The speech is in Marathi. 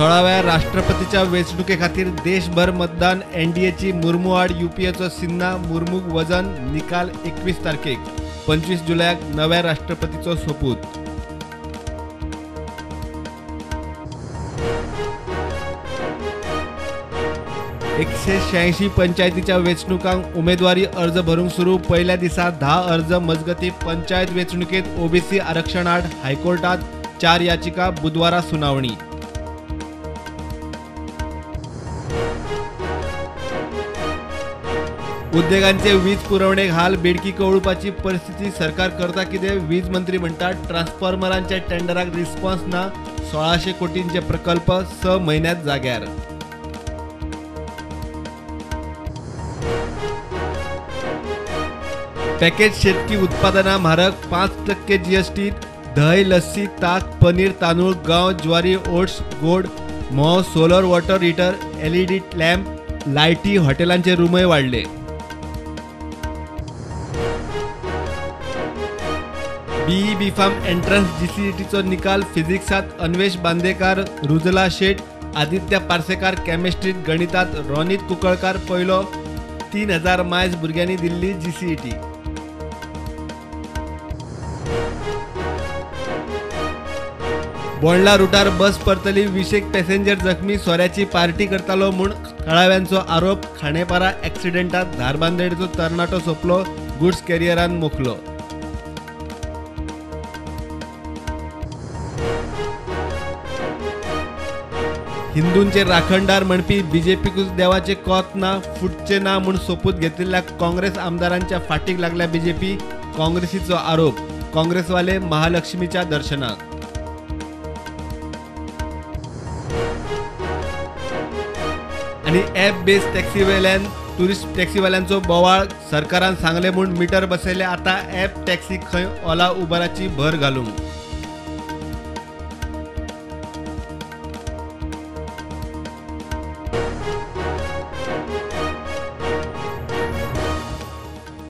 16व्या राष्ट्रपतीच्या वेंचणुके खातीर देशभर मतदान एनडीएची मुर्मू आड यूपीएचो सिन्हा मुर्मूक वजन निकाल 21 तारखेक 25 जुलयाक नव्या राष्ट्रपतीचो सोपूत। एकशे पंचायतीच्या वेंचणुकांक उमेदवारी अर्ज भरूंक सुरू। पहिल्या दिसा 10 अर्ज मजगती पंचायत वेंचणुकेत ओबीसी आरक्षण आड हायकोर्टात 4 याचिका बुधवारा सुनावणी। उद्देगांचे वीज पुरवणेक हाल बेडकी कवळुपाची परिस्थिती सरकार करता कितें? वीज मंत्री म्हणटात ट्रान्सफॉर्मरांच्या टेंडराक रिस्पॉन्स ना। 1600 कोटींचे प्रकल्प 6 महिन्यात जाग्यार। पॅकेज शेतकी उत्पादनां म्हारग 5% जीएसटी। दही, लस्सी, ताक, पनीर, तांदूळ, गंव, ज्वारी, ओट्स, गोड, म्होंव, solar water heater, LED lamp, लायटी, हॉटेलांचे रूमय वाडले। बी फार्म एंट्रन्स जीसीईटीचो निकाल फिजिक्सात अन्वेश बांदेकार, रुजला शेट, आदित्य पार्सेकार केमिस्ट्रीत, गणितात रोनित कुंकळकार पयलो। 3000 मायज भुरग्यांनी दिल्ली जीसीईटी। बोंडला रुटार बस परतली, 20 पॅसेंजर जखमी। सोऱ्याची पार्टी करतालो म्हूण थळाव्यांचो आरोप। खांडेपारा ॲक्सिडेंटात धारबांदेचो तरणाटो सोंपलो, गुड्स कॅरियरान मोखलो। हिंदूंचे राखणदार म्हणपी बीजेपीकूच देवाचे कोत ना, फुटचे ना म्हूण सोपूत घेतिल्ल्या काँग्रेस आमदारांच्या फाटीक लागल्या बीजेपी। काँग्रेसीचो आरोप, काँग्रेसवाले महालक्ष्मीच्या दर्शनाक। आणि ॲप बेस टॅक्सीवेल्यान टुरिस्ट टॅक्सीवाल्यांचो बोवाळ। सरकारान सांगले म्हूण मीटर बसयले, आता ॲप टॅक्सी खंय ओला उबराची भर घालूंक।